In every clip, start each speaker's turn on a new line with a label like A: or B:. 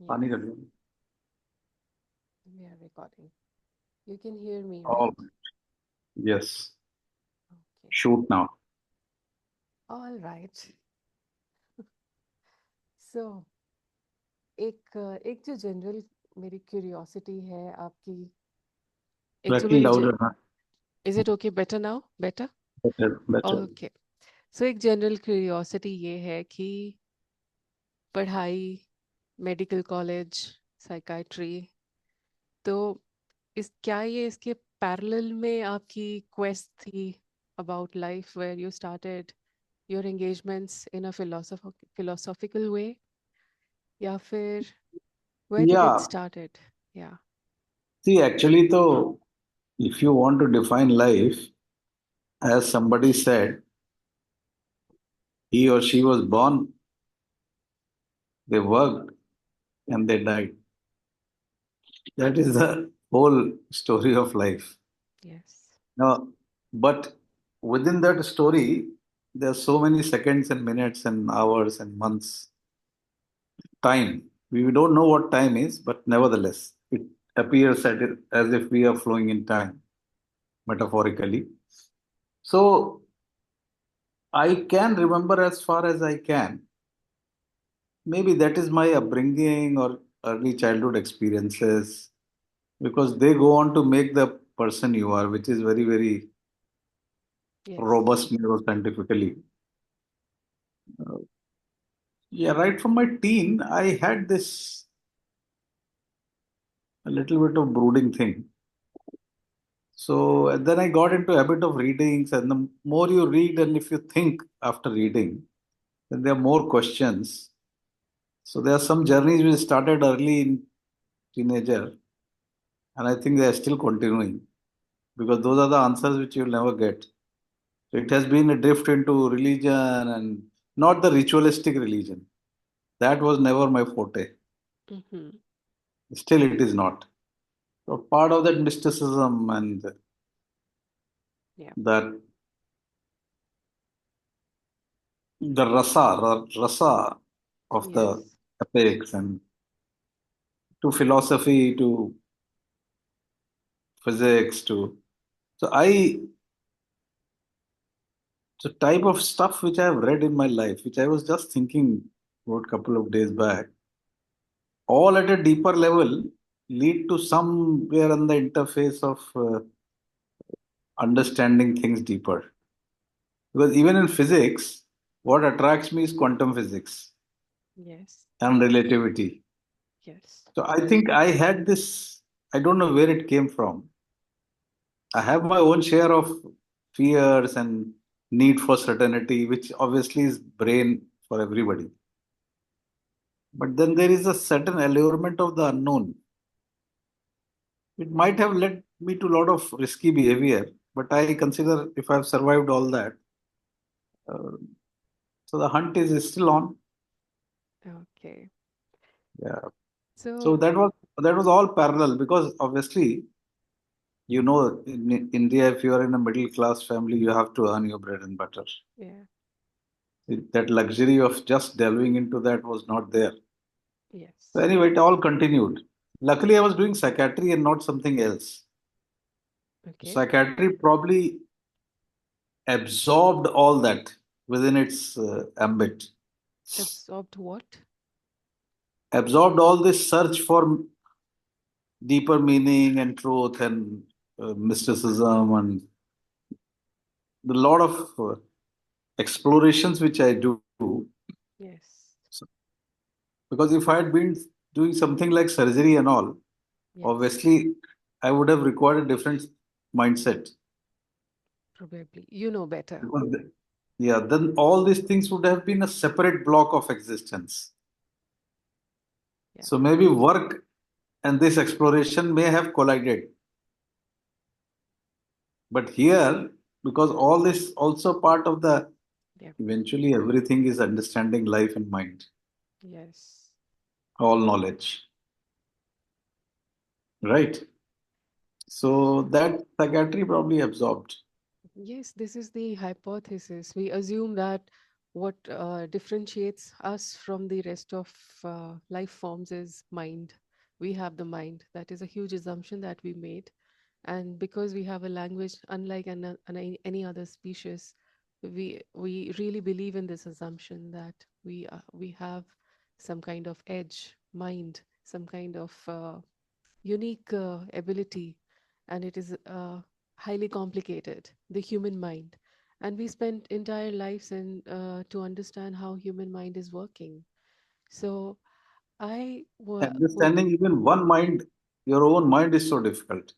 A: Yes,
B: पानी कर लो.
A: we are recording. You can hear me,
B: Oh,
A: right?
B: yes.
A: Okay.
B: Shoot now.
A: All right. So, एक जो general मेरी curiosity है आपकी, एक जो
B: Little
A: मेरी
B: louder, huh?
A: Is it okay better now better
B: Better, better.
A: Okay so एक general curiosity ये है कि पढ़ाई मेडिकल कॉलेज साइकाइट्री तो इस क्या ये इसके पैरेलल में आपकी क्वेस्ट थी about life where you started your engagements in a philosophical way या फिर where did it
B: Yeah.
A: started yeah
B: See, actually, though, if you want to define life, as somebody said, he or she was born, they worked, and they died. That is the whole story of life.
A: yes
B: Now, but within that story, there are so many seconds and minutes and hours and months. Time. We don't know what time is, but nevertheless, it appears as if we are flowing in time, metaphorically. So I can remember as far as I can. Maybe that is my upbringing or early childhood experiences, because they go on to make the person you are, which is very, very
A: yes
B: robust neuroscientifically. Yeah, right from my teen, I had this a little bit of brooding thing. So and then I got into a habit of readings, and the more you read, and if you think after reading, then there are more questions. So there are some journeys which started early in teenager, and I think they are still continuing because those are the answers which you'll never get. So it has been a drift into religion and not the ritualistic religion. That was never my forte.
A: mm-hmm.
B: Still, it is not. So part of that mysticism and
A: yeah
B: that the rasa of the
A: yes
B: epics and to philosophy to physics to so I the type of stuff which I have read in my life, which I was just thinking about a couple of days back, all at a deeper level lead to somewhere on the interface of understanding things deeper. Because even in physics, what attracts me is quantum physics
A: yes
B: and relativity.
A: yes
B: So I think I had this, I don't know where it came from. I have my own share of fears and need for certainty, which obviously is brain for everybody. But then there is a certain allurement of the unknown. It might have led me to a lot of risky behavior, but I consider if I've survived all that, uh, so the hunt is still on.
A: okay
B: Yeah. So
A: so
B: that was all parallel because obviously, in India, if you are in a middle class family, you have to earn your bread and butter.
A: yeah
B: That luxury of just delving into that was not there. So
A: yes
B: anyway, it all continued. Luckily, I was doing psychiatry and not something else.
A: okay
B: Psychiatry probably absorbed all that within its ambit,
A: absorbed what
B: absorbed all this search for deeper meaning and truth and mysticism and a lot of explorations which I do.
A: yes
B: So- because if I had been doing something like surgery and all,
A: yes
B: obviously I would have required a different mindset.
A: probably you know better
B: Because yeah, then all these things would have been a separate block of existence.
A: yeah
B: So maybe work and this exploration may have collided. But here, because all this also part of the
A: yeah
B: eventually everything is understanding life and mind,
A: yes
B: all knowledge, right? So that psychiatry probably absorbed.
A: yes this is the hypothesis we assume that what differentiates us from the rest of life forms is mind. We have the mind. That is a huge assumption that we made. And because we have a language unlike any other species, we really believe in this assumption that we have some kind of edge, mind, some kind of unique ability, and it is highly complicated, the human mind. And we spend entire lives in to understand how human mind is working. So would,
B: Understanding even one mind, your own mind is so difficult.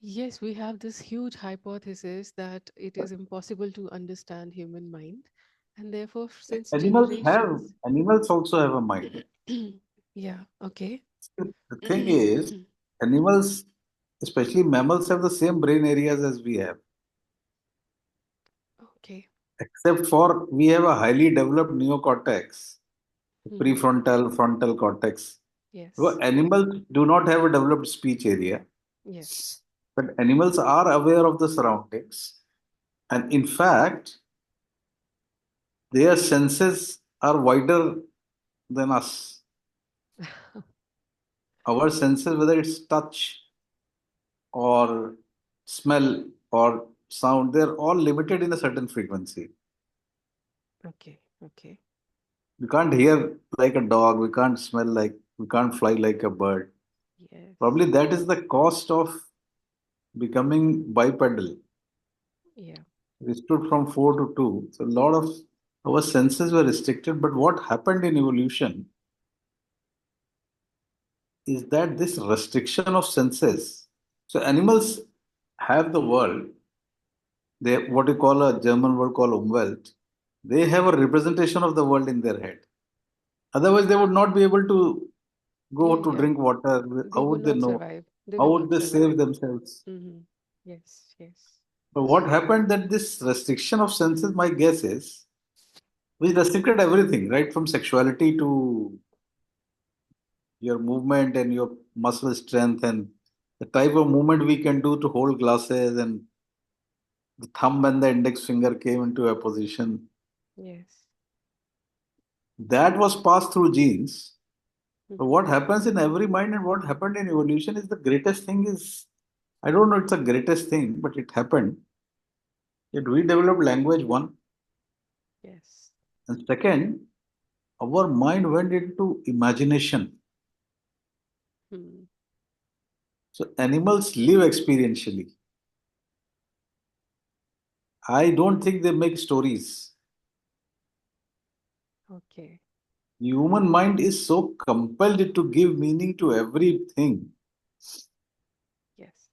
A: yes, we have this huge hypothesis that it is impossible to understand human mind, and therefore since generations.
B: Animals also have a mind.
A: Yeah, okay.
B: The thing is, animals, especially mammals, have the same brain areas as we have,
A: Okay.
B: except for we have a highly developed neocortex,
A: Hmm.
B: prefrontal, frontal cortex.
A: Yes.
B: Well, animals do not have a developed speech area,
A: Yes.
B: but animals are aware of the surroundings. And in fact, their senses are wider than us. Our senses, whether it's touch or smell or sound, they're all limited in a certain frequency.
A: Okay. Okay.
B: We can't hear like a dog, we can't smell like, we can't fly like a bird.
A: Yes.
B: Probably that is the cost of becoming bipedal.
A: Yeah.
B: We stood from four to two. So a lot of our senses were restricted. But what happened in evolution is that this restriction of senses. So animals have the world. They what you call a German word called Umwelt. They have a representation of the world in their head. Otherwise, they would not be able to go
A: Yeah.
B: to
A: Yeah.
B: drink water.
A: They
B: How
A: would
B: would they
A: not
B: know?
A: survive. They
B: How
A: will
B: would
A: not
B: they
A: survive.
B: save themselves?
A: Mm-hmm. Yes. Yes.
B: But what happened that this restriction of senses, my guess is, we restricted everything, right from sexuality to your movement and your muscle strength and the type of movement we can do to hold glasses and the thumb and the index finger came into a position
A: Yes.
B: that was passed through genes. But
A: Mm-hmm.
B: what happens in every mind and what happened in evolution is the greatest thing is, I don't know, it's the greatest thing, but it happened that we developed language, one,
A: Yes.
B: and second, our mind went into imagination.
A: Hmm.
B: So animals live experientially. I don't think they make stories.
A: Okay.
B: Human mind is so compelled to give meaning to everything.
A: Yes.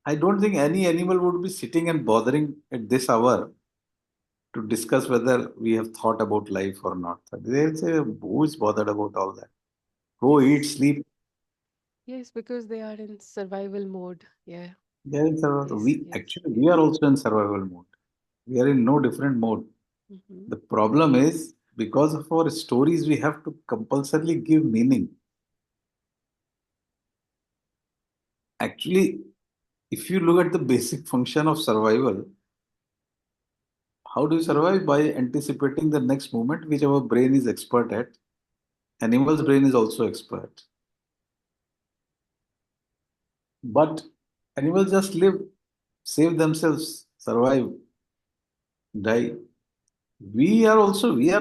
B: I don't think any animal would be sitting and bothering at this hour to discuss whether we have thought about life or not. They'll say, who is bothered about all that? Go eat,
A: Yes.
B: sleep.
A: Yes. Because they are in survival mode. Yeah.
B: They're in survival.
A: Yes.
B: We
A: Yes.
B: actually we are
A: Yes.
B: also in survival mode. We are in no different mode.
A: Mm-hmm.
B: The problem is because of our stories, we have to compulsorily give meaning. Actually, if you look at the basic function of survival, how do you survive? By anticipating the next moment, which our brain is expert at. Animal's brain is also expert. But animals just live, save themselves, survive, die. We are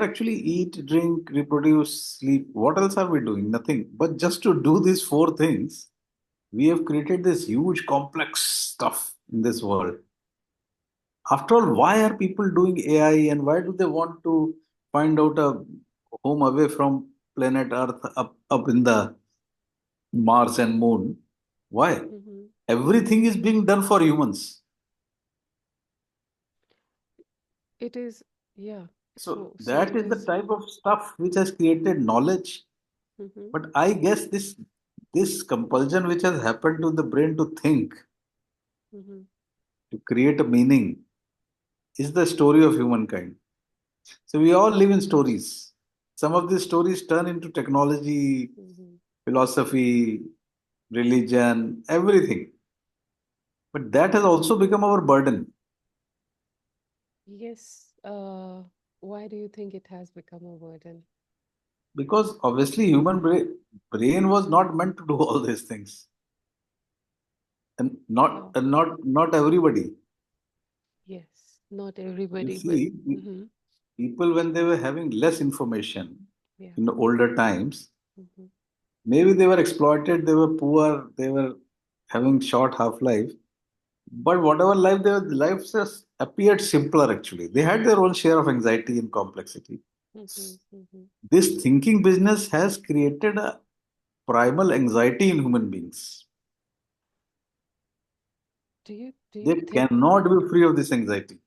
B: actually eat, drink, reproduce, sleep. What else are we doing? Nothing. But just to do these four things, we have created this huge complex stuff in this world. After all, why are people doing AI and why do they want to find out a home away from planet Earth up in the Mars and Moon? Why?
A: Mm-hmm.
B: Everything is being done for humans.
A: It is. Yeah.
B: So
A: So
B: that
A: it
B: is the
A: is.
B: type of stuff which has created knowledge.
A: Mm-hmm.
B: But I guess this compulsion which has happened to the brain to think,
A: Mm-hmm.
B: to create a meaning, is the story of humankind. So we all live in stories. Some of these stories turn into technology,
A: Mm-hmm.
B: philosophy, religion, everything. But that has also become our burden.
A: Yes. Why do you think it has become a burden?
B: because obviously brain was not meant to do all these things, and not
A: How?
B: and not everybody.
A: Yes, not
B: You
A: everybody, but
B: see,
A: mm-hmm.
B: people when they were having less information
A: Yeah.
B: in the older times,
A: Mm-hmm.
B: maybe they were exploited, they were poor, they were having short half life. But whatever life their lives just appeared simpler actually. They had their own share of anxiety and complexity.
A: Mm-hmm. Mm-hmm.
B: This thinking business has created a primal anxiety in human beings.
A: Do you
B: They
A: think?
B: cannot be free of this anxiety.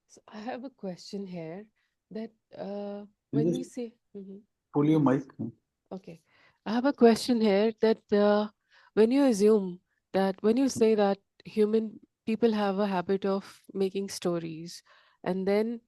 A: So I have a question here that
B: You
A: when we
B: just
A: say, mm-hmm.
B: pull your
A: Yes.
B: mic.
A: Okay. I have a question here that when you assume that when you say that human people have a habit of making stories, and then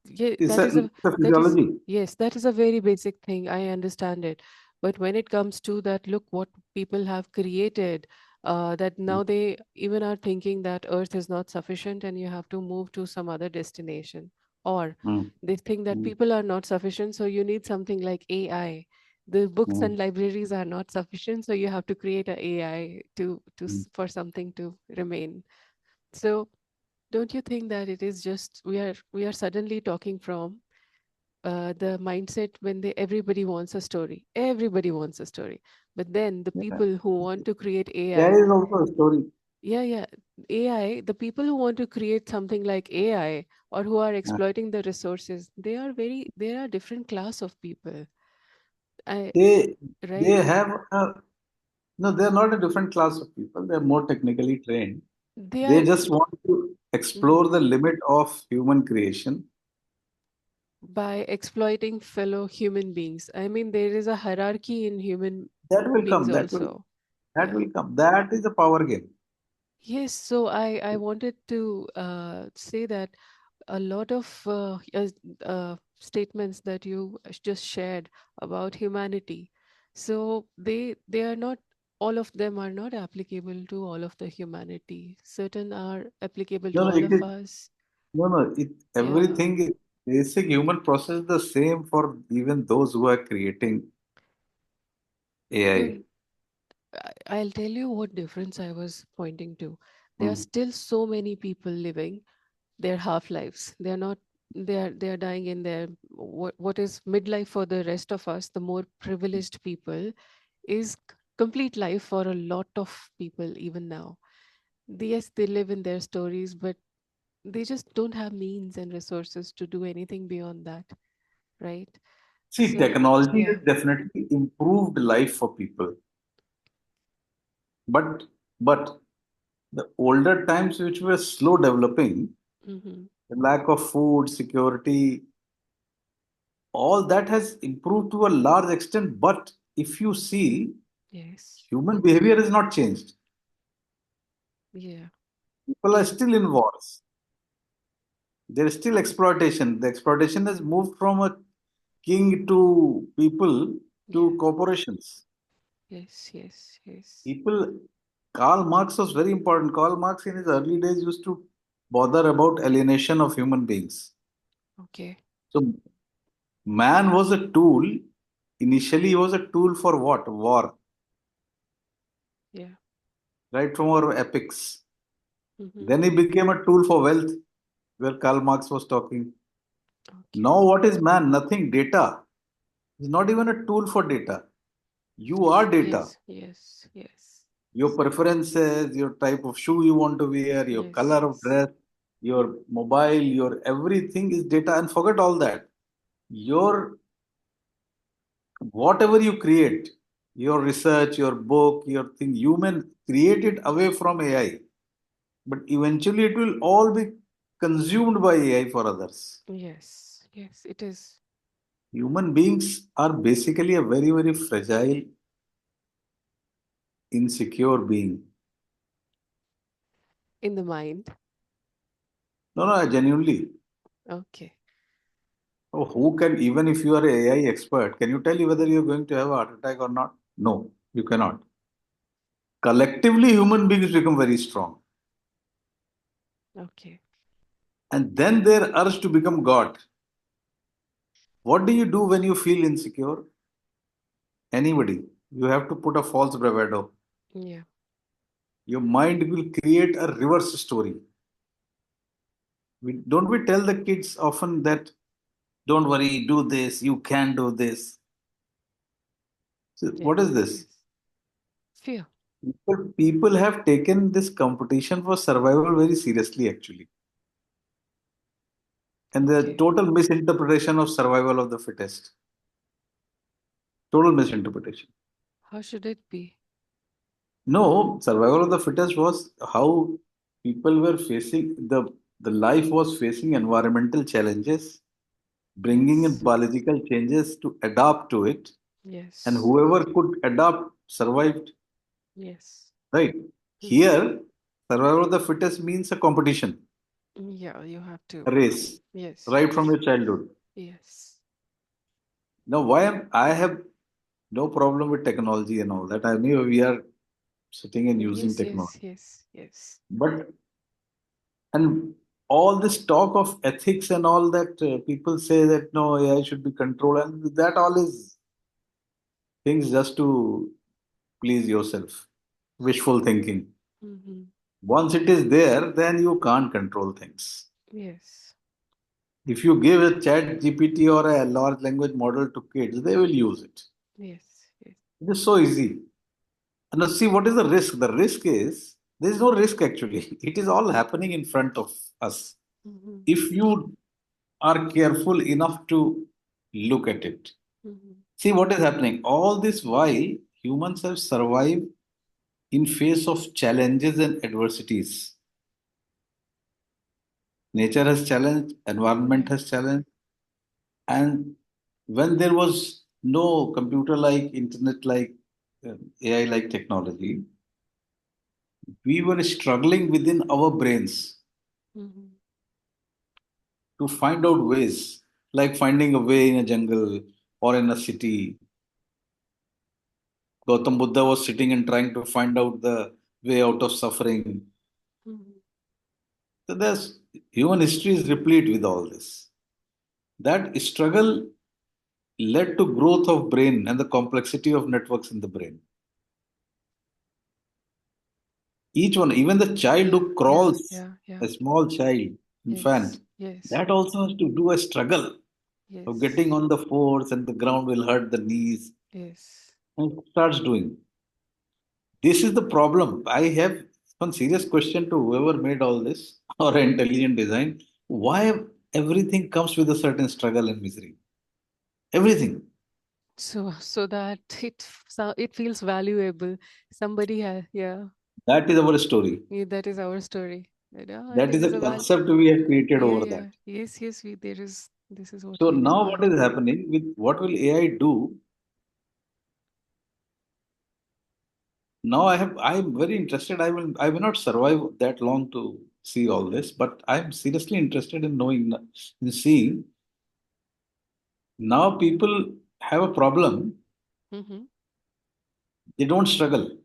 A: yeah,
B: It's a
A: that is
B: physiology.
A: yes, that is a very basic thing. I understand it. But when it comes to that, look what people have created, that
B: Mm,
A: now they even are thinking that Earth is not sufficient and you have to move to some other destination. Or
B: mm,
A: they think that
B: mm,
A: people are not sufficient, so you need something like AI. The books
B: mm,
A: and libraries are not sufficient, so you have to create a AI
B: mm.
A: for something to remain. So don't you think that it is just we are suddenly talking from the mindset when they everybody wants a story, everybody wants a story, but then the
B: Yeah.
A: people who want to create
B: AI
A: AI,
B: is also a story.
A: yeah, AI, the people who want to create something like AI or who are
B: Uh,
A: exploiting the resources, they are different class of people. I
B: They
A: right?
B: they have no, they're not a different class of people. They're more technically trained.
A: They
B: They
A: are.
B: just want to explore
A: Mhm.
B: the limit of human creation.
A: By exploiting fellow human beings. I mean, there is a hierarchy in human
B: That will
A: beings
B: come. That will
A: also.
B: that
A: Yeah.
B: will come. That is a power game.
A: Yes. So I wanted to say that a lot of statements that you just shared about humanity. So they are not, all of them are not applicable to all of the humanity. Certain are applicable
B: No,
A: to
B: no,
A: all
B: it
A: of
B: is
A: us.
B: no, no. It
A: Yeah.
B: everything is basic human process is the same for even those who are creating
A: No,
B: AI.
A: I'll tell you what difference I was pointing to. There are
B: Mm.
A: still so many people living their half lives. They are not. They are dying in their what is midlife for the rest of us. The more privileged people is complete life for a lot of people even now. Yes, they live in their stories, but they just don't have means and resources to do anything beyond that, right?
B: See,
A: So
B: technology has
A: yeah.
B: definitely improved life for people, but but the older times which were slow developing,
A: Mm-hmm.
B: the lack of food, security, all that has improved to a large extent. But if you see,
A: Yes.
B: human behavior has not changed.
A: Yeah.
B: People are
A: In
B: still in wars. There is still exploitation. The exploitation has moved from a king to people
A: yeah.
B: to corporations.
A: Yes. Yes. Yes.
B: People, Karl Marx was very important. Karl Marx in his early days used to bother about alienation of human beings.
A: Okay.
B: So man was a tool. Initially, he was a tool for what? War,
A: Yeah.
B: right from our epics.
A: Mm-hmm.
B: Then he became a tool for wealth, where Karl Marx was talking.
A: Okay.
B: Now, what is man? Nothing. Data. He's not even a tool for data. You are data.
A: Yes. Yes. Yes.
B: Your preferences, your type of shoe you want to wear, your
A: Yes.
B: color of
A: Yes.
B: dress, your mobile, your everything is data. And forget all that. Your whatever you create, your research, your book, your thing, you may create it away from AI, but eventually it will all be consumed by AI for others.
A: Yes. Yes. It is
B: Human beings are basically a very, very fragile, insecure being.
A: in the mind.
B: No, no, genuinely.
A: Okay.
B: Oh, who can, even if you are an AI expert, can you tell you whether you're going to have a heart attack or not? No, you cannot. Collectively, human beings become very strong.
A: Okay.
B: And then their urge to become God. What do you do when you feel insecure? Anybody. You have to put a false bravado.
A: Yeah.
B: Your mind will create a reverse story. We tell the kids often that don't worry, do this, you can do this. So what is
A: Yes.
B: this?
A: Yes. Fear.
B: People have taken this competition for survival very seriously, actually. And the
A: Okay.
B: total misinterpretation of survival of the fittest. Total misinterpretation.
A: How should it be?
B: No, survival of the fittest was how people were facing the life was facing environmental challenges, bringing in
A: Yes.
B: biological changes to adapt to it, and
A: Yes.
B: whoever could adapt survived.
A: Yes.
B: Right
A: Hmm.
B: here, survival of the fittest means a competition,
A: Yeah, you have
B: a
A: to.
B: race,
A: Yes.
B: right from
A: Yes.
B: your childhood.
A: Yes.
B: Now, I have no problem with technology and all that. I know we are sitting and using
A: Yes.
B: technology,
A: Yes. Yes. Yes.
B: but and all this talk of ethics and all that people say that no AI should be controlled, and that all is things just to please yourself, wishful thinking.
A: Mm-hmm.
B: Once it is there, then you can't control things.
A: Yes.
B: If you give a chat GPT or a large language model to kids, they will use it.
A: Yes. Yes.
B: It is so easy. And now see what is the risk? The risk is there is no risk actually. It is all happening in front of us.
A: Mm-hmm.
B: If you are careful enough to look at it.
A: Mm-hmm.
B: See what is happening. All this while humans have survived in face of challenges and adversities. Nature has challenged, environment
A: Yeah.
B: has challenged, and when there was no computer like, internet like, AI like technology, we were struggling within our brains
A: Mm-hmm.
B: to find out ways, like finding a way in a jungle or in a city. Gautam Buddha was sitting and trying to find out the way out of suffering.
A: Mm-hmm.
B: So there's human history is replete with all this. That struggle led to growth of brain and the complexity of networks in the brain. Each one, even the child
A: Yeah.
B: who
A: Yeah.
B: crawls,
A: Yeah. Yeah.
B: a small child, infant,
A: Yes. Yes.
B: that also has to do a struggle of getting
A: Yes.
B: on the force and the ground will hurt the knees
A: Yes.
B: and starts doing. This is the problem. I have one serious question to whoever made all this or intelligent design. Why everything comes with a certain struggle and misery? Everything.
A: So that it feels valuable. Somebody has, yeah.
B: That is our story.
A: Yeah, that is our story. That, yeah,
B: That
A: this
B: is
A: is
B: a
A: a val.
B: concept we have created
A: Yeah,
B: over that.
A: yeah. Yes, yes. We there is. This is what
B: So
A: we
B: now
A: require.
B: what is happening with what will AI do? Now I'm very interested. I will not survive that long to see all this, but I'm seriously interested in knowing in seeing now people have a problem.
A: Mm-hmm.
B: They don't struggle.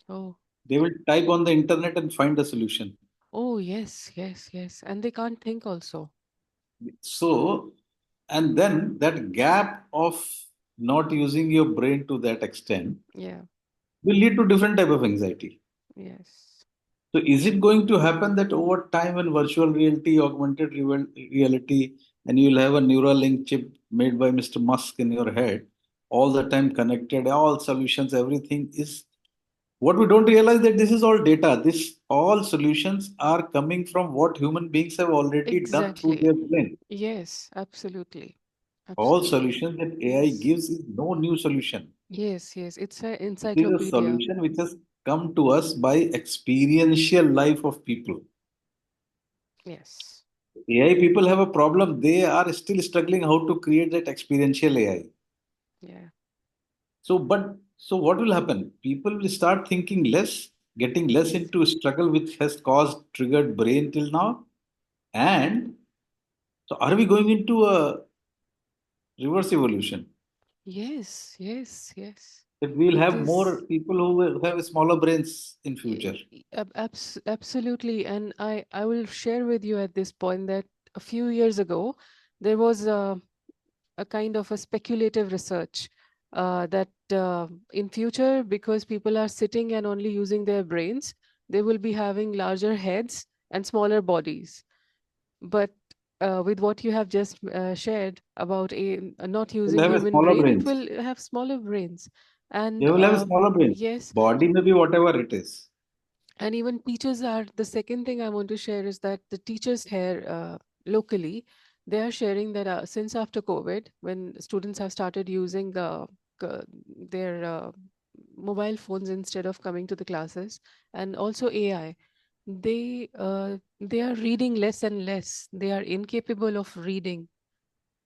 A: Oh,
B: They will type on the internet and find a solution.
A: oh, yes, yes, yes. And they can't think also.
B: So and then that gap of not using your brain to that extent
A: Yeah.
B: will lead to different type of anxiety.
A: Yes.
B: So, is it going to happen that over time, when virtual reality, augmented reality, and you'll have a neural link chip made by Mr. Musk in your head, all the time connected, all solutions, everything is what we don't realize that this is all data. This all solutions are coming from what human beings have already done through
A: Exactly.
B: their brain.
A: Yes, absolutely.
B: All
A: Absolutely.
B: solutions that AI
A: Yes.
B: gives is no new solution.
A: Yes, yes. It's an
B: It is a
A: encyclopedia.
B: solution which has come to us by experiential life of people.
A: Yes.
B: AI people have a problem. They are still struggling how to create that experiential AI.
A: Yeah.
B: So what will happen? People will start thinking less, getting less
A: Yes.
B: into struggle which has caused triggered brain till now. And so are we going into a reverse evolution?
A: Yes, yes, yes.
B: That we'll
A: It
B: have
A: is.
B: more people who will have smaller brains in future.
A: Absolutely. And I will share with you at this point that a few years ago, there was a kind of a speculative research that in future, because people are sitting and only using their brains, they will be having larger heads and smaller bodies. But with what you have just shared about not
B: They will
A: using
B: have a
A: human
B: smaller
A: brain, it
B: brains.
A: will have smaller brains.
B: They
A: And
B: will have a smaller brain.
A: yes,
B: Body may be whatever it is.
A: and even teachers are the second thing I want to share is that the teachers here locally, they are sharing that since after COVID, when students have started using uh, their mobile phones instead of coming to the classes, and also AI, they are reading less and less. They are incapable of reading.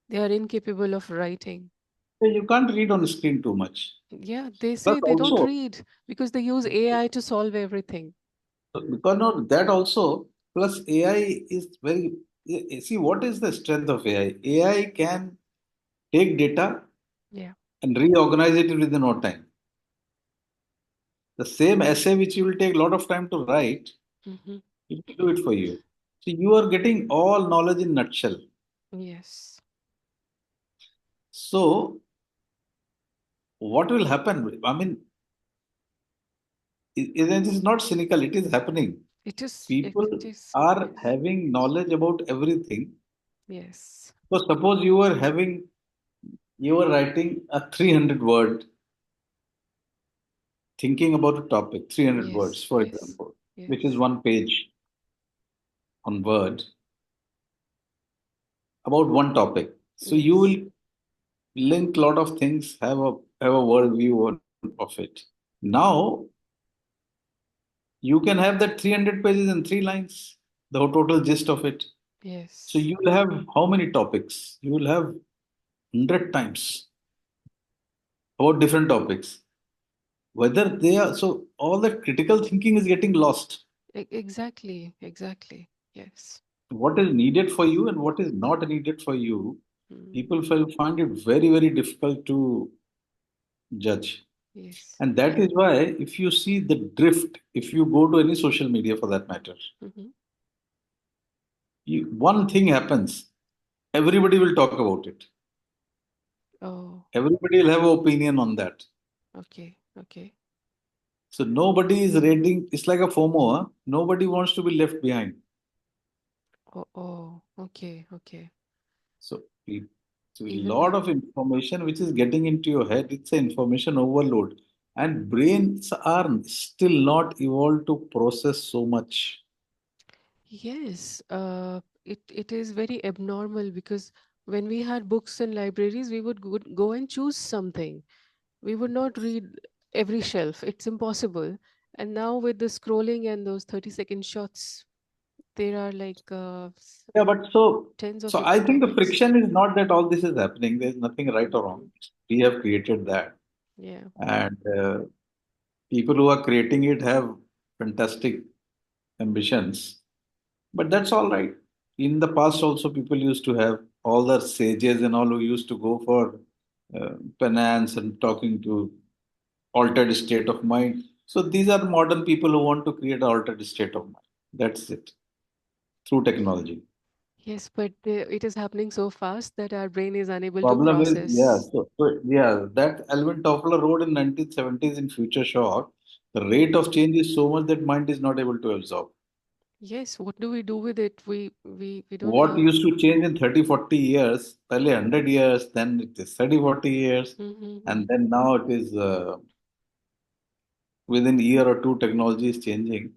A: They are incapable of writing.
B: So you can't read on the screen too much.
A: Yeah, they
B: Plus
A: say they don't
B: also,
A: read because they use AI to solve everything.
B: because of that also, plus AI is very, see what is the strength of AI? AI can take data
A: Yeah.
B: and reorganize it within no time. The same essay which you will take a lot of time to write,
A: Hmm.
B: it will do it for you. So you are getting all knowledge in nutshell.
A: Yes.
B: So what will happen? I mean, it is not cynical, it is happening.
A: It is. It
B: People
A: is.
B: are
A: Yes.
B: having knowledge about everything.
A: Yes.
B: So suppose you were writing a 300 word, thinking about a topic, 300 words,
A: Yes.
B: for
A: Yes.
B: example, which is
A: Yes.
B: one page on Word about one topic. So you
A: Yes.
B: will link a lot of things, have a worldview of it. Now you can have that 300 pages in 3 lines, the total gist of it. So
A: Yes.
B: you will have how many topics? You will have 100 times about different topics. Whether they are so all that critical thinking is getting lost.
A: Exactly. Exactly. Yes.
B: What is needed for you and what is not needed for you,
A: Mm.
B: people will find it very, very difficult to judge.
A: Yes.
B: And that is why, if you see the drift, if you go to any social media for that matter,
A: Hmm.
B: one thing happens, everybody will talk about it.
A: Oh.
B: Everybody will have an opinion on that.
A: Okay. Okay.
B: So nobody is reading, it's like a FOMO, huh? Nobody wants to be left behind.
A: Oh. Oh. Okay. Okay.
B: So, so a
A: Even
B: lot of information which is getting into your head, it's an information overload. And brains are still not evolved to process so much.
A: yes. It is very abnormal because when we had books in libraries, we would go and choose something. We would not read every shelf. It's impossible. And now with the scrolling and those 30-second shots, there are like
B: Yeah, but
A: tens of
B: so I think the
A: topics.
B: friction is not that all this is happening. There's nothing right or wrong.
A: Mhm.
B: We have created that,
A: Yeah.
B: and people who are creating it have fantastic ambitions. But that's all right. In the past, also people used to have all the sages and all who used to go for penance and talking to altered state of mind. So these are modern people who want to create altered state of mind. That's it through technology.
A: Yes, but it is happening so fast that our brain is unable to
B: Problem is, yeah,
A: process.
B: that Alvin Toffler wrote in 1970s in Future Shock, the rate
A: Mhm.
B: of change is so much that mind is not able to absorb.
A: Yes, what do we do with it? We don't
B: What
A: have.
B: used to change in 30, 40 years, early 100 years, then it is 30, 40 years,
A: Mm-hmm.
B: and then now it is within a year or two, technology is changing.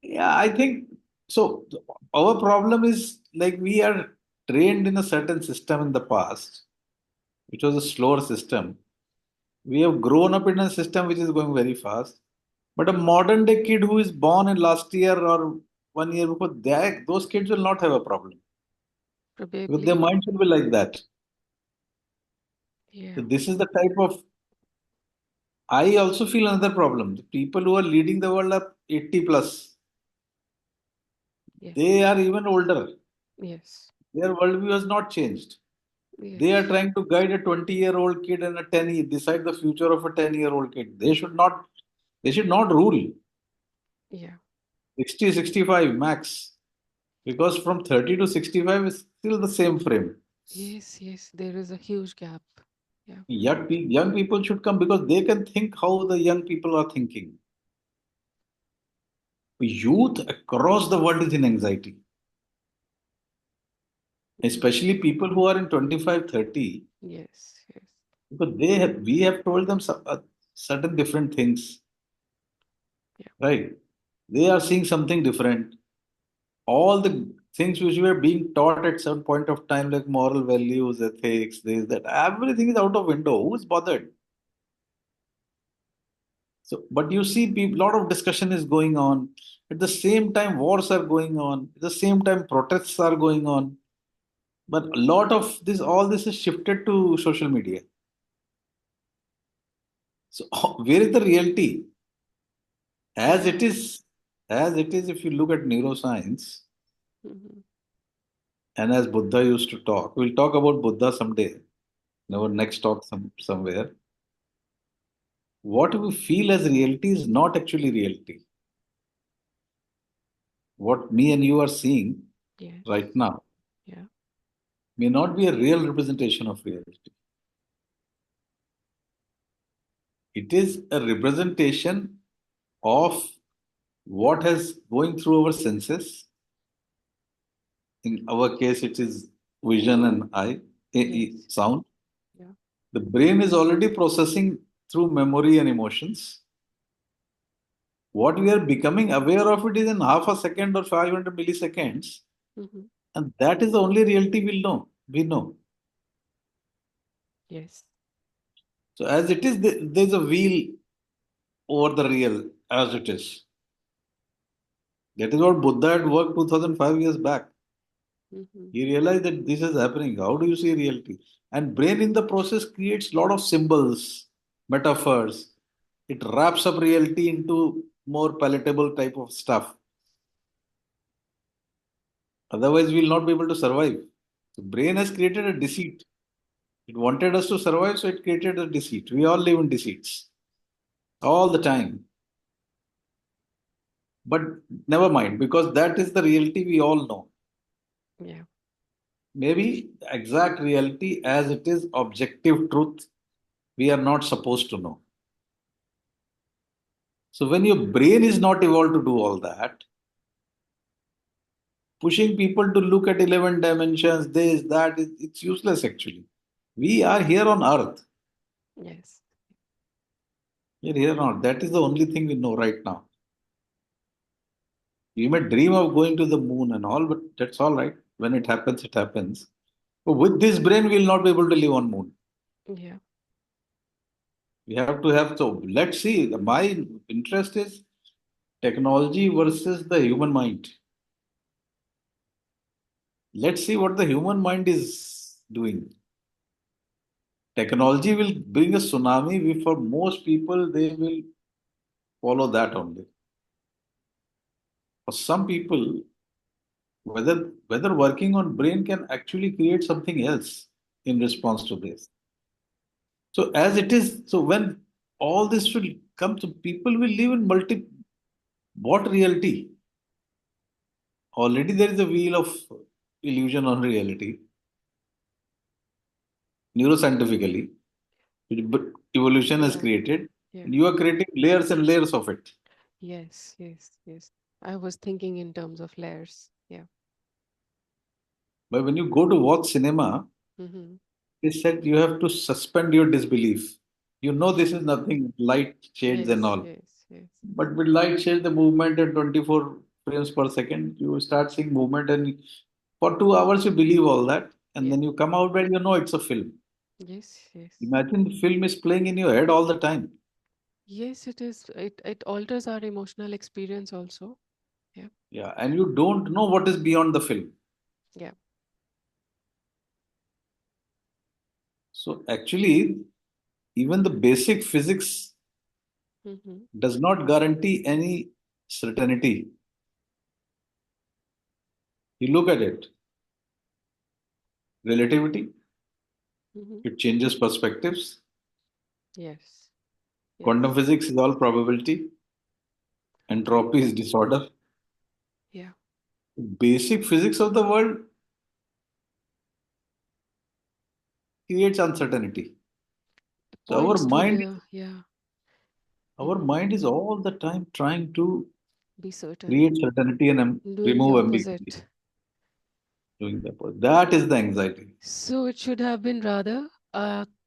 B: Yeah, I think so. Our problem is like we are trained in a certain system in the past, which was a slower system. We have grown up in a system which is going very fast. But a modern day kid who is born in last year or 1 year before, those kids will not have a problem. Because their
A: Probably.
B: mind should be like that. So
A: Yeah.
B: this is the type of. I also feel another problem. The people who are leading the world are 80 plus.
A: Yeah.
B: They are even older.
A: Yes.
B: Their worldview has not changed. They are
A: Yes.
B: trying to guide a 20-year-old kid and a decide the future of a 10-year-old kid. They should not rule.
A: Yeah.
B: 60, 65 max. Because from 30 to 65 is still the same frame.
A: Yes, yes, there is a huge gap. Yeah.
B: Young people should come because they can think how the young people are thinking. Youth across the world is in anxiety,
A: Mm-hmm.
B: especially people who are in 25, 30,
A: Yes, yes.
B: because we have told them certain different things,
A: Yeah.
B: right? They are seeing something different. All the things which were being taught at some point of time, like moral values, ethics, this, that, everything is out of window. Who's bothered? So, but you see, a lot of discussion is going on. At the same time, wars are going on. At the same time, protests are going on. But a lot of this, all this is shifted to social media. So, where is the reality? As it
A: Yeah.
B: is, as it is, if you look at neuroscience,
A: Mm-hmm.
B: and as Buddha used to talk, we'll talk about Buddha someday in our
A: Mm-hmm.
B: next talk somewhere. What we feel as reality is not actually reality. What me and you are seeing
A: Yes.
B: right now
A: Yeah.
B: may not be a real representation of reality. It is a representation of what has going through our senses. In our case, it is vision and eye,
A: Yes.
B: sound.
A: Yeah.
B: The brain is already processing through memory and emotions. What we are becoming aware of it is in half a second or 500 milliseconds,
A: Mm-hmm.
B: and that is the only reality we'll know. We know.
A: Yes.
B: So as it is, there's a wheel over the real as it is. That is what Buddha had worked 2005 years back.
A: Mm-hmm.
B: He realized that this is happening. How do you see reality? And brain in the process creates a lot of symbols, metaphors. It wraps up reality into more palatable type of stuff. Otherwise, we will not be able to survive. The brain has created a deceit. It wanted us to survive, so it created a deceit. We all live in deceits all the time. But never mind, because that is the reality we all know.
A: Yeah.
B: Maybe the exact reality as it is objective truth, we are not supposed to know. So when your brain is not evolved to do all that, pushing people to look at 11 dimensions, this, that, it's useless actually. We are here on earth.
A: Yes.
B: We're here on earth. That is the only thing we know right now. We may dream of going to the moon and all, but that's all right. When it happens, it happens. But with this brain, we'll not be able to live on moon.
A: Yeah.
B: We have to have, so let's see. My interest is technology versus the human mind. Let's see what the human mind is doing. Technology will bring a tsunami. For most people, they will follow that only. For some people, whether working on brain can actually create something else in response to this. So as it is, so when all this will come to people will live in multi what reality? Already there is a wheel of illusion on reality, neuroscientifically, which evolution has
A: Yeah.
B: created,
A: Yeah.
B: and you are creating layers and layers of it.
A: Yes. Yes. Yes. I was thinking in terms of layers. Yeah.
B: But when you go to watch cinema,
A: Mm-hmm.
B: they said you have to suspend your disbelief. You know this is nothing, light shades and
A: Yes.
B: all.
A: Yes. Yes.
B: But with light shades, the movement at 24 frames per second, you start seeing movement, and for 2 hours you believe all that, and
A: Yeah.
B: then you come out where you know it's a film.
A: Yes. Yes.
B: Imagine the film is playing in your head all the time.
A: Yes. It is. It alters our emotional experience also. Yeah.
B: Yeah, and you don't know what is beyond the film.
A: Yeah.
B: So actually, even the basic physics
A: Mm-hmm.
B: does not guarantee any certainty. You look at it, relativity,
A: Mm-hmm.
B: it changes perspectives.
A: Yes.
B: Quantum
A: Yes.
B: physics is all probability.
A: Okay.
B: Entropy is disorder.
A: Yeah.
B: Basic physics of the world creates uncertainty. So
A: Points to the, yeah.
B: our
A: Hmm.
B: mind is all the time trying to
A: Be certain.
B: create certainty and
A: Doing the
B: remove ambiguity.
A: opposite.
B: Doing that is the anxiety.
A: So it should have been rather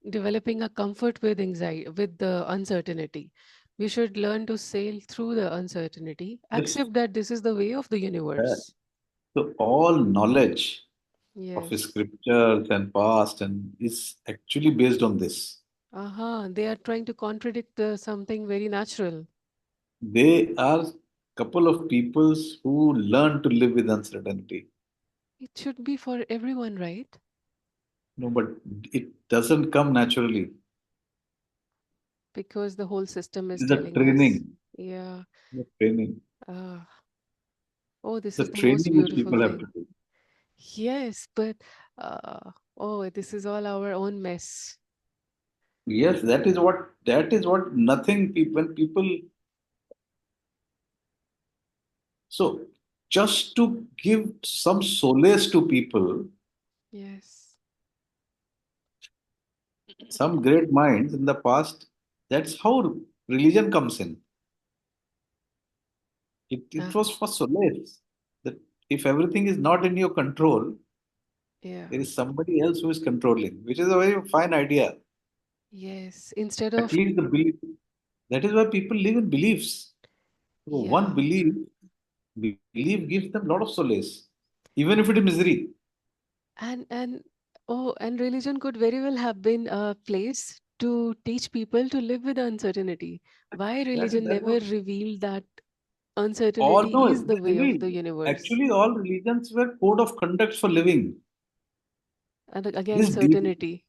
A: developing a comfort with anxiety, with the uncertainty. We should learn to sail through the uncertainty,
B: Yes.
A: accept that this is the way of the
B: Yeah.
A: universe.
B: So all knowledge of
A: Yes.
B: scriptures and past and is actually based on this.
A: They are trying to contradict something very natural.
B: They are couple of peoples who learn to live with uncertainty.
A: It should be for everyone, right?
B: No, but it doesn't come naturally.
A: Because the whole system is
B: It's the
A: telling us.
B: training.
A: Yeah.
B: The training.
A: Uh, oh, this
B: The
A: is the most
B: training which
A: beautiful
B: people have to
A: thing.
B: do.
A: Yes, but oh, this is all our own mess.
B: Yes, that is what nothing people when people so just to give some solace to people,
A: Yes.
B: some great minds in the past, that's how religion comes in. It
A: Uh,
B: was for solace. That if everything is not in your control,
A: yeah.
B: there is somebody else who is controlling, which is a very fine idea.
A: Yes. Instead
B: At
A: of,
B: least the belief. That is why people live in beliefs. So one
A: yeah.
B: belief gives them a lot of solace, even if it is misery.
A: And oh, and religion could very well have been a place to teach people to live with uncertainty. Why religion
B: That
A: never
B: was
A: revealed that
B: all.
A: uncertainty
B: No,
A: is the way of
B: really,
A: the universe?
B: actually, all religions were code of conduct for living.
A: And again,
B: This belief,
A: certainty.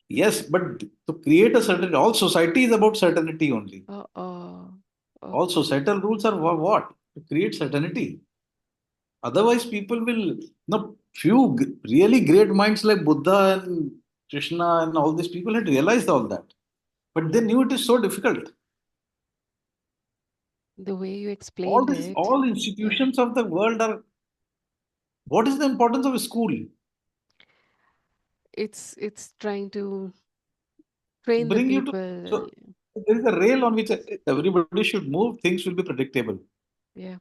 B: yes, but to create a certain, all society is about certainty only.
A: Oh,
B: All
A: oh,
B: societal rules are what? To create certainty. Otherwise, people will, no, really great minds like Buddha and Krishna and all these people had realized all that. But they knew it is so difficult.
A: the way you explained it.
B: All
A: Yeah.
B: institutions of the world are, what is the importance of a school?
A: It's trying to train the
B: Bring you to,
A: people.
B: so there is a rail on which everybody should move, things will be predictable.
A: Yeah,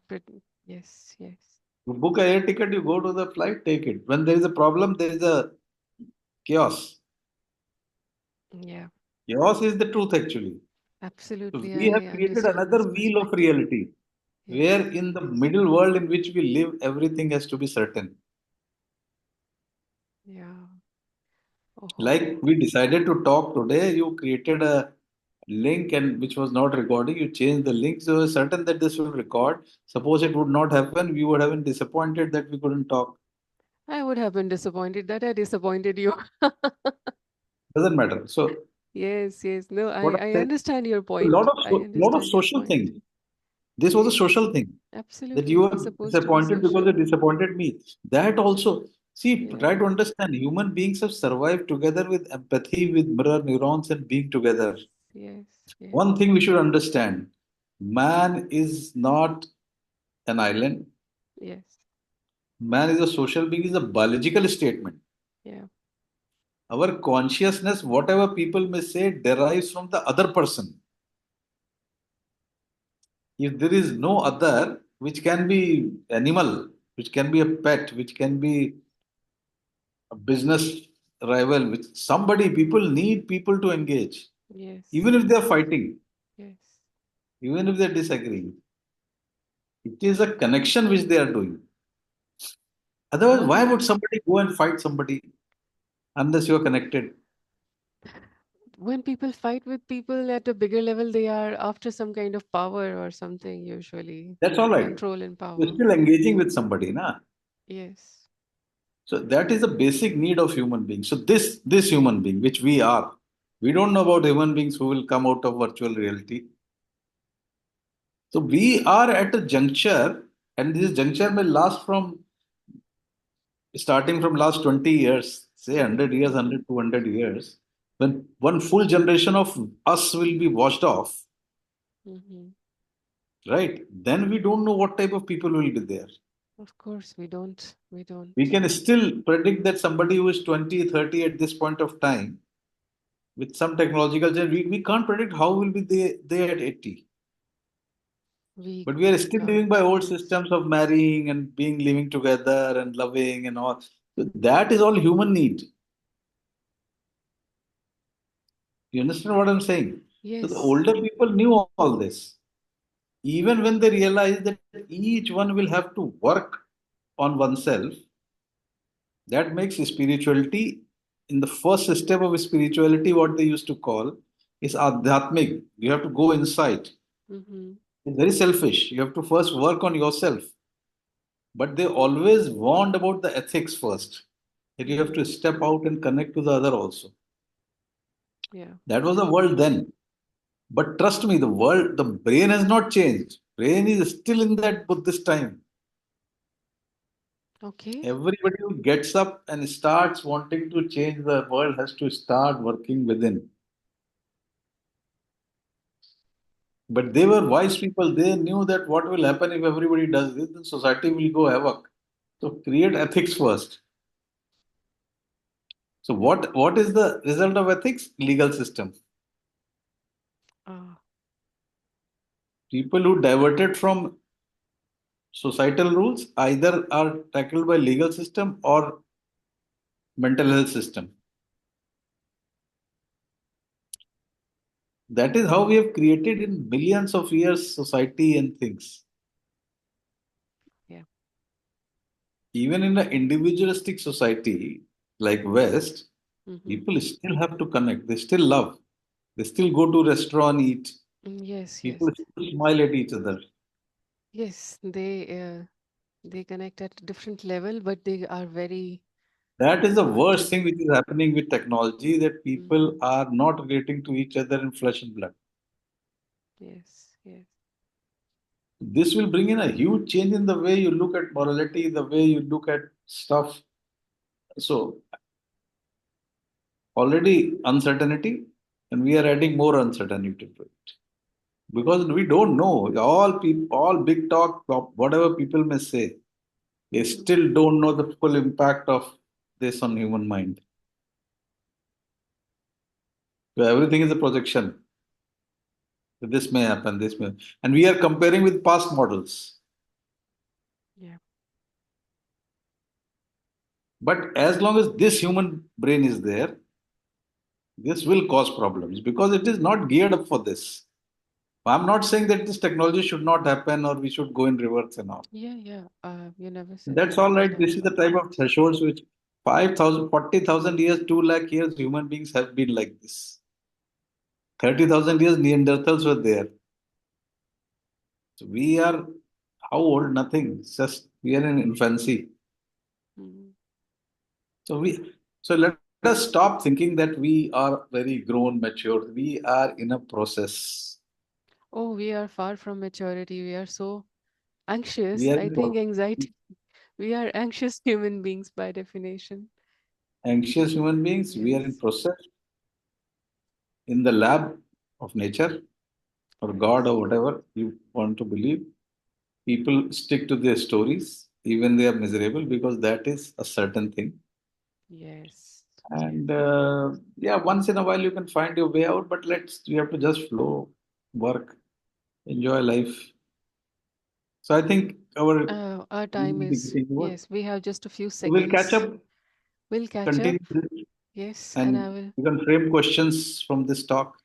A: yes, yes.
B: You book a air ticket, you go to the flight, take it. When there is a problem, there is a chaos.
A: Yeah,
B: Chaos is the truth actually. So
A: absolutely.
B: we have
A: I
B: created
A: understand this
B: another wheel of
A: perspective.
B: reality where
A: Yes,
B: in the middle world in which we live, everything has to be certain.
A: yeah.
B: Like
A: Oh,
B: we decided to talk today, you created a link and which was not recording, you changed the link, so you're certain that this will record. Suppose it would not happen, we would have been disappointed that we couldn't talk.
A: I would have been disappointed that I disappointed you.
B: Doesn't matter. So
A: Yes, yes. No,
B: what I'm
A: I
B: saying,
A: understand your
B: a lot
A: point.
B: of
A: I
B: lot of
A: understand your
B: social
A: point.
B: thing. This was a
A: Yes,
B: social thing that you
A: absolutely. It
B: were
A: is supposed to be
B: disappointed because you
A: social.
B: disappointed me. That also, see, try
A: Yeah,
B: to understand. Human beings have survived together with empathy, with mirror neurons, and being together.
A: yes, yes,
B: One thing we should understand: man is not an island.
A: yes.
B: Man is a social being. Is a biological statement.
A: Yeah,
B: Our consciousness, whatever people may say, derives from the other person. If there is no other, which can be animal, which can be a pet, which can be a business rival, which somebody, people need people to engage,
A: yes,
B: even if they are fighting,
A: yes.
B: even if they're disagreeing. It is a connection which they are doing. Otherwise, why
A: One
B: would somebody go and fight somebody unless you are connected?
A: When people fight with people at a bigger level, they are after some kind of power or something, usually.
B: That's all right.
A: Control and
B: You're
A: power.
B: still engaging with somebody, na?
A: Yes,
B: So that is a basic need of human beings. So this human being, which we are, we don't know about human beings who will come out of virtual reality. So we are at a juncture, and this juncture may last from starting from last 20 years, say 100 years,
A: mm-hmm.
B: 100, 200 years, when one full generation of us will be washed off,
A: Mm-hmm.
B: right? Then we don't know what type of people will be there.
A: Of course, we don't. We
B: We
A: don't.
B: can still predict that somebody who is 20, 30 at this point of time, with some technological change, we can't predict how will be they at 80.
A: We
B: But we are still living
A: can't.
B: by old
A: Yes.
B: systems of marrying and being living together and loving and all. So that is all human need. You understand what I'm saying? So the
A: Yes.
B: older people knew all this. Even when they realized that each one will have to work on oneself, that makes spirituality, in the first step of spirituality, what they used to call is adhyatmic. You have to go inside.
A: Mm-hmm.
B: It's very selfish. You have to first work on yourself. But they always warned about the ethics first. That you have
A: Mm-hmm.
B: to step out and connect to the other also.
A: Yeah.
B: That was the world then. But trust me, the world, the brain has not changed. Brain is still in that Buddhist time.
A: Okay.
B: Everybody who gets up and starts wanting to change the world has to start working within. But they were wise people. They knew that what will happen if everybody does this, the society will go havoc. So create ethics first. So what is the result of ethics? Legal system.
A: Ah.
B: People who diverted from societal rules either are tackled by legal system or mental health system. That is how we have created in billions of years society and things.
A: Yeah.
B: Even in an individualistic society like West,
A: Mm-hmm.
B: people still have to connect. They still love. They still go to restaurant, eat.
A: Yes.
B: People
A: Yes.
B: still smile at each other.
A: Yes. They connect at a different level, but they are very
B: That is the worst
A: hearty.
B: thing which is happening with technology, that
A: Mm-hmm.
B: people are not relating to each other in flesh and blood.
A: Yes. Yes.
B: This will bring in a huge change in the way you look at morality, the way you look at stuff. So already uncertainty, and we are adding more uncertainty to it because we don't know. All people, all big talk, whatever people may say, they
A: Mm-hmm.
B: still don't know the full impact of this on human mind. So everything is a projection. This may happen, this may, and we are comparing with past models.
A: Yeah.
B: But as long as this human brain is there, this will cause problems because it is not geared up for this. I'm not saying that this technology should not happen or we should go in reverse and all.
A: Yeah. Yeah. You never said
B: That's
A: that.
B: all right.
A: That
B: This
A: at
B: is the
A: all.
B: type of thresholds which 5,000, 40,000 years, 2 lakh years, human beings have been like this. 30,000 years, Neanderthals were there. So we are how old? Nothing. It's just we are in infancy.
A: Mm-hmm.
B: So let us stop thinking that we are very grown, mature. We are in a process.
A: Oh, we are far from maturity. We are so
B: We
A: anxious.
B: are
A: I think anxiety. We are anxious human beings by definition.
B: anxious human beings. We are in
A: Yes.
B: process in the lab of nature or God
A: Yes.
B: or whatever you want to believe. People stick to their stories, even they are miserable, because that is a certain thing.
A: Yes. Yes.
B: And yeah, once in a while you can find your way out, but you have to just flow, work, enjoy life. So I think
A: Our
B: we
A: time
B: will be
A: is,
B: getting over.
A: yes, we have just a few
B: So we'll catch
A: seconds.
B: up,
A: We'll catch up.
B: continue this,
A: Yes, and I
B: and
A: will.
B: you can frame questions from this talk.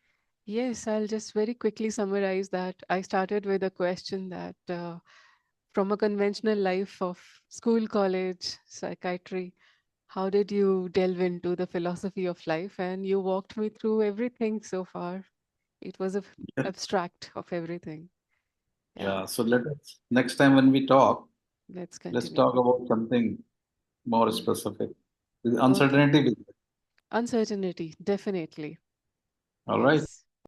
A: Yes, I'll just very quickly summarize that. I started with a question that from a conventional life of school, college, psychiatry, how did you delve into the philosophy of life? And you walked me through everything so far. It was a
B: Yeah.
A: abstract of everything. Yeah,
B: Yeah. So let us next time when we talk,
A: let's
B: let's
A: continue.
B: talk about something more
A: Mm.
B: specific. The
A: Okay.
B: uncertainty.
A: Uncertainty, definitely.
B: All right.
A: Yes.